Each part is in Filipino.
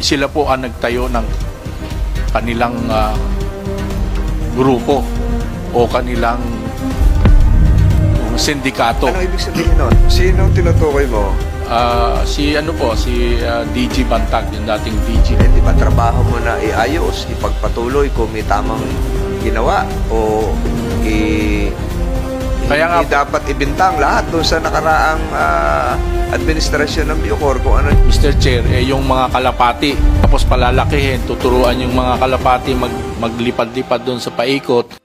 sila po ang nagtayo ng kanilang grupo o kanilang sindikato. Ano ibig sabihin nun? Sino tinutukoy mo? Si DG Bantag, yung dating DG. Di ba trabaho mo na iayos, ipagpatuloy kung may tamang ginawa o Kaya nga, dapat ibintang lahat doon sa nakaraang administrasyon ng Bucor kung ano. Mr. Chair, yung mga kalapati, tapos palalakihin, tuturuan yung mga kalapati maglipad-lipad doon sa paikot.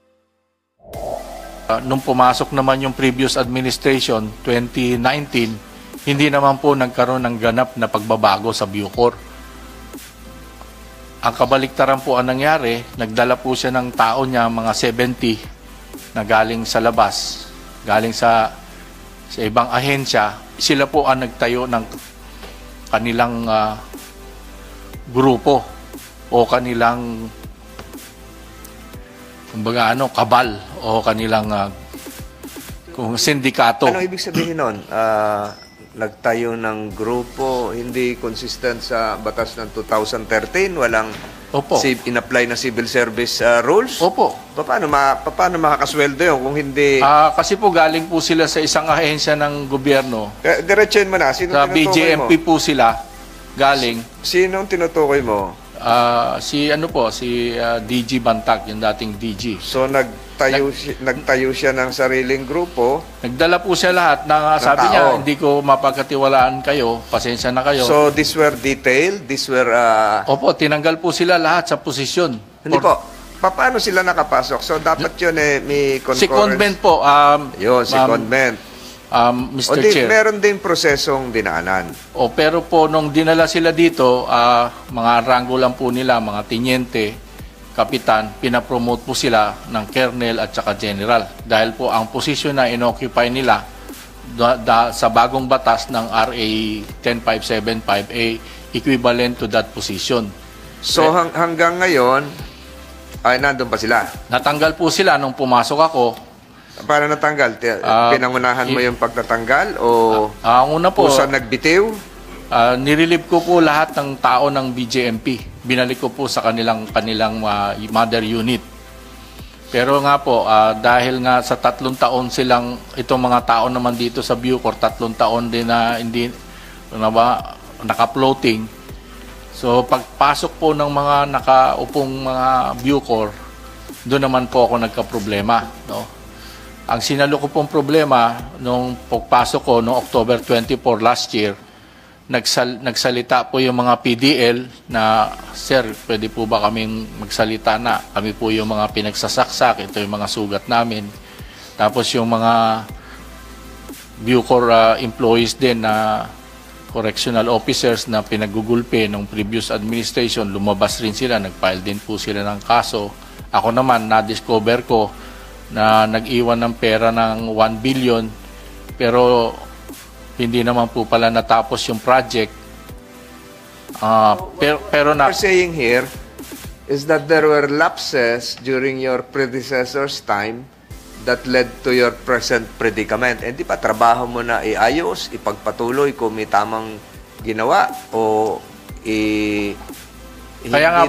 Nung pumasok naman yung previous administration, 2019, hindi naman po nagkaroon ng ganap na pagbabago sa Bucor. Ang kabaliktaran po ang nangyari, nagdala po siya ng tao niya, mga 70, na galing sa labas, galing sa ibang ahensya. Sila po ang nagtayo ng kanilang grupo o kanilang kabal o kanilang sindikato. Ano ibig sabihin nun? Nagtayo ng grupo, hindi consistent sa batas ng 2013, walang in-apply na civil service rules? Opo. Paano makakasweldo yun kung hindi... Kasi po galing po sila sa isang ahensya ng gobyerno. Diretsuhin mo na. Sino Sa tinutukoy mo? BJMP po sila galing. Sinong tinutukoy mo? Si DG Bantag, yung dating DG. So nagtayo siya ng sariling grupo. Nagdala po siya lahat na sabi niya, hindi ko mapagkatiwalaan kayo, pasensya na kayo. So these were detailed? These were... Opo, tinanggal po sila lahat sa posisyon. Hindi po. Paano sila nakapasok? So dapat yun may concurrence. Secondment po. Yun, secondment. Mr. Chair. Meron din prosesong dinaanan. Pero po, nung dinala sila dito, mga ranggo lang po nila, mga tinyente, kapitan, pinapromote po sila ng colonel at saka general. Dahil po ang posisyon na inoccupy nila sa bagong batas ng RA 10575 equivalent to that position. So hanggang ngayon, ay nandun pa sila? Natanggal po sila nung pumasok ako. Paano natanggal? Pinangunahan mo yung pagtatanggal o una po, saan nagbitiw? Nirelieve ko po lahat ng tao ng BJMP. Binalik ko po sa kanilang mother unit. Pero nga po, dahil nga sa 3 taon silang, itong mga tao naman dito sa Bucor, 3 taon din na hindi naka-floating. So pagpasok po ng mga nakaupong mga Bucor, doon naman po ako nagka-problema, no? Ang sinalo ko pong problema nung pagpasok ko noong October 24 last year, nagsalita po yung mga PDL na, "Sir, pwede po ba kaming magsalita na? Kami po yung mga pinagsasaksak, ito yung mga sugat namin." Tapos yung mga Bucor employees din na correctional officers na pinagugulpe ng previous administration, lumabas rin sila, nag-file din po sila ng kaso. Ako naman, na-discover ko na nag-iwan ng pera ng 1 billion pero hindi naman po pala natapos yung project. Pero What you're saying here is that there were lapses during your predecessor's time that led to your present predicament. Hindi pa trabaho mo na iayos, ipagpatuloy kung may tamang ginawa o hindi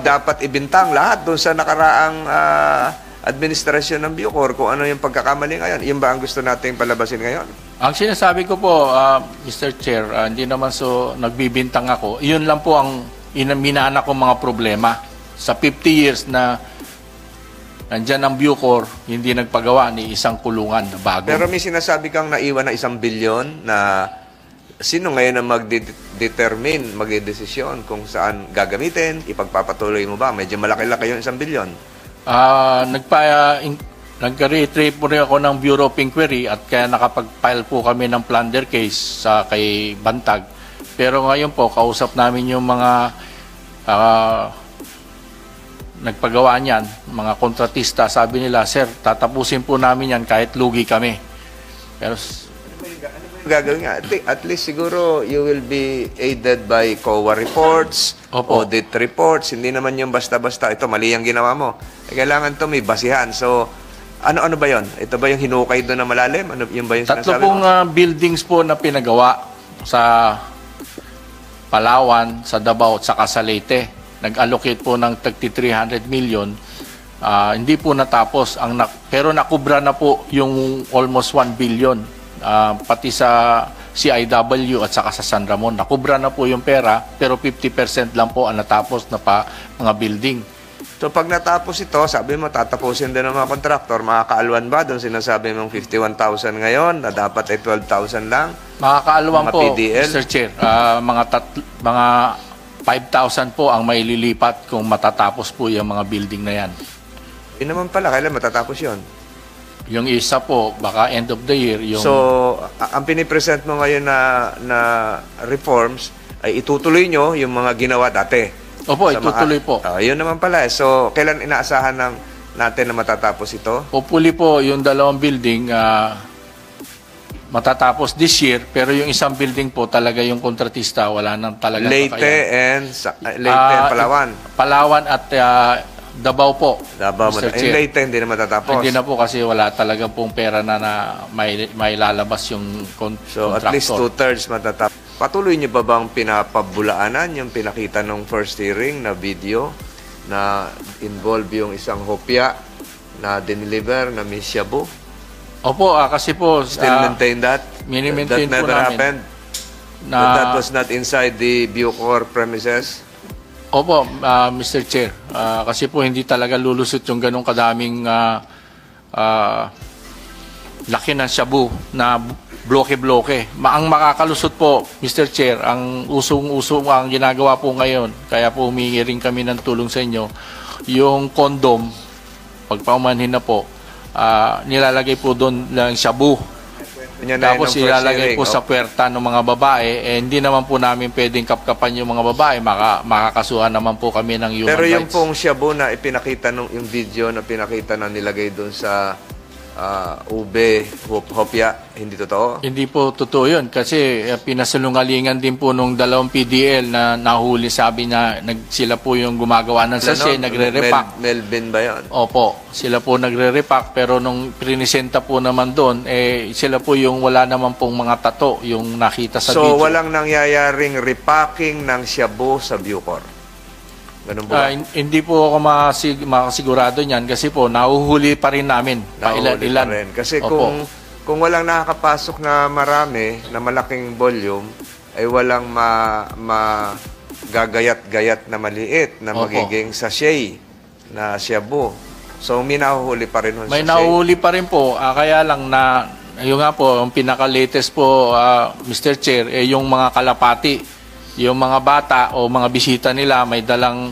dapat ibintang lahat doon sa nakaraang administrasyon ng Bucor kung ano yung pagkakamali ngayon. Yun ba ang gusto nating palabasin ngayon? Ang sinasabi ko po, Mr. Chair, hindi naman nagbibintang ako. Yun lang po ang minana ko mga problema. Sa 50 years na nandyan ang Bucor, hindi nagpagawa ni isang kulungan na bago. Pero may sinasabi kang naiwan na 1 bilyon na sino ngayon ang mag-determine, mag-desisyon kung saan gagamitin, ipagpapatuloy mo ba? Medyo malaki-laki yung 1 bilyon. Nag-retrieve po rin ako ng Bureau of Inquiry at kaya nakapag-file po kami ng plunder case kay Bantag. Pero ngayon po, kausap namin yung mga nagpagawa niyan, mga kontratista. Sabi nila, "Sir, tatapusin po namin yan kahit lugi kami." Pero gagawin nga, at least siguro you will be aided by COA reports, audit reports. Hindi naman yung basta-basta, ito mali ang ginawa mo. Kailangan to may basihan. So, ano ba yon? Ito ba yung hinukay doon na malalim? Ano, yun ba yung 3 sinasabi pong mo? buildings po na pinagawa sa Palawan, sa Davao at saka sa Leyte. Nag-allocate po ng 300 million. Hindi po natapos pero nakubra na po yung almost 1 billion pati sa CIW at saka sa San Ramon. Nakubra na po yung pera pero 50% lang po ang natapos na mga building. So pag natapos ito, sabi mo tatapusin din ng mga kontraktor, makakaalwan ba doon sinasabi mong 51,000 ngayon na dapat ay 12,000 lang? Makakaalwan Mga po, PDL? Mr. Chair. Mga 5,000 po ang maililipat kung matatapos po yung mga building na yan. Yun naman pala, kailan matatapos yun? Yung isa po, baka end of the year. So, ang pinipresent mo ngayon na reforms ay itutuloy nyo yung mga ginawa dati. Opo, itutuloy po. Yun naman pala. So, kailan inaasahan natin na matatapos ito? Hopefully po, yung dalawang building matatapos this year, pero yung isang building po talaga yung kontratista, wala nang talaga Leyte and Palawan. Palawan at Davao po. Davao, Mr. and Chair. Leyte hindi na matatapos. Hindi na po kasi wala talaga pong pera na may lalabas yung So, contractor. at least 2/3 matatapos. Patuloy niyo ba bang pinapabulaanan yung pinakita nung first hearing na video na involve yung isang hopya na dineliver na Miss Shabu? Opo, kasi po Still maintain that? mini-maintain That po never namin happened? That was not inside the Bucor premises? Opo, Mr. Chair. Kasi po hindi talaga lulusot yung ganong kadaming laki ng shabu na bloke-bloke. Ang makakalusot po, Mr. Chair, ang usong-usong ang ginagawa po ngayon, kaya po humingi rin kami ng tulong sa inyo, yung condom, pagpaumanhin na po, nilalagay po doon ng shabu. Tapos ilalagay po sa puwerta ng mga babae, hindi naman po namin pwedeng kapkapan yung mga babae, makakasuhan naman po kami ng human rights. Pero yung pong shabu na ipinakita yung video na pinakita na nilagay doon sa ube, hopya, hindi totoo? Hindi po totoo yun kasi pinasalungalingan din po nung dalawang PDL na nahuli, sabi na sila po yung gumagawa ng sachet, nagre-repack. Melvin ba yan? Opo, sila po nagre-repack pero nung prinisenta po naman doon, sila po yung wala naman pong mga tato yung nakita sa video. So walang nangyayaring repacking ng shabu sa Bucor? Ganun ba? Hindi po ako makasigurado niyan kasi po nahuhuli pa rin namin. Nahuhuli pa rin. Kasi kung walang nakakapasok na marami, na malaking volume, ay walang gagayat-gayat na maliit na magiging sachet na shabu. So may nahuhuli pa rin. May nahuhuli pa rin po. Kaya lang na, yung nga po, ang pinaka-latest po, Mr. Chair, yung mga kalapati. Yung mga bata o mga bisita nila may dalang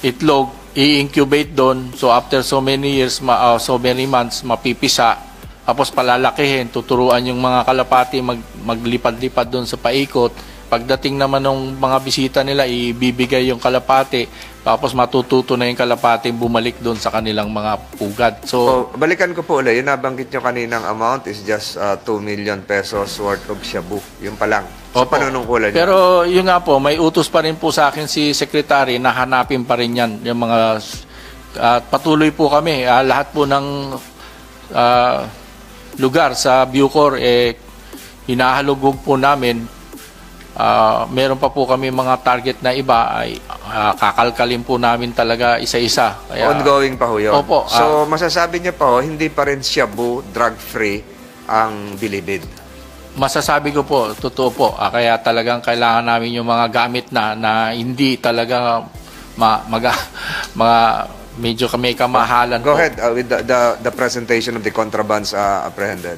itlog, i-incubate doon. So after so many years, so many months, mapipisa. Tapos palalakihin, tuturuan yung mga kalapati maglipad-lipad doon sa paikot. Pagdating naman ng mga bisita nila, ibibigay yung kalapati. Tapos matututo na yung kalapati bumalik doon sa kanilang mga pugad. So balikan ko po ulit. Yung nabanggit nyo kaninang amount is just 2 million pesos worth of shabu. Yung pa lang. So, panunungkulan nyo. Pero yun nga po, may utos pa rin po sa akin si Secretary na hanapin pa rin yan. Yung mga, patuloy po kami. Lahat po ng lugar sa Bucor, hinahalugog po namin. Meron pa po kami mga target na iba, ay kakalkalin po namin talaga isa-isa. Kaya, ongoing pa ho yun. Opo. So, masasabi niya pa ho, hindi pa rin shabu, drug-free ang Bilibid. Masasabi ko po, totoo po. Kaya talagang kailangan namin yung mga gamit na hindi talaga medyo may kamahalan Go po. ahead with the presentation of the contrabands apprehended.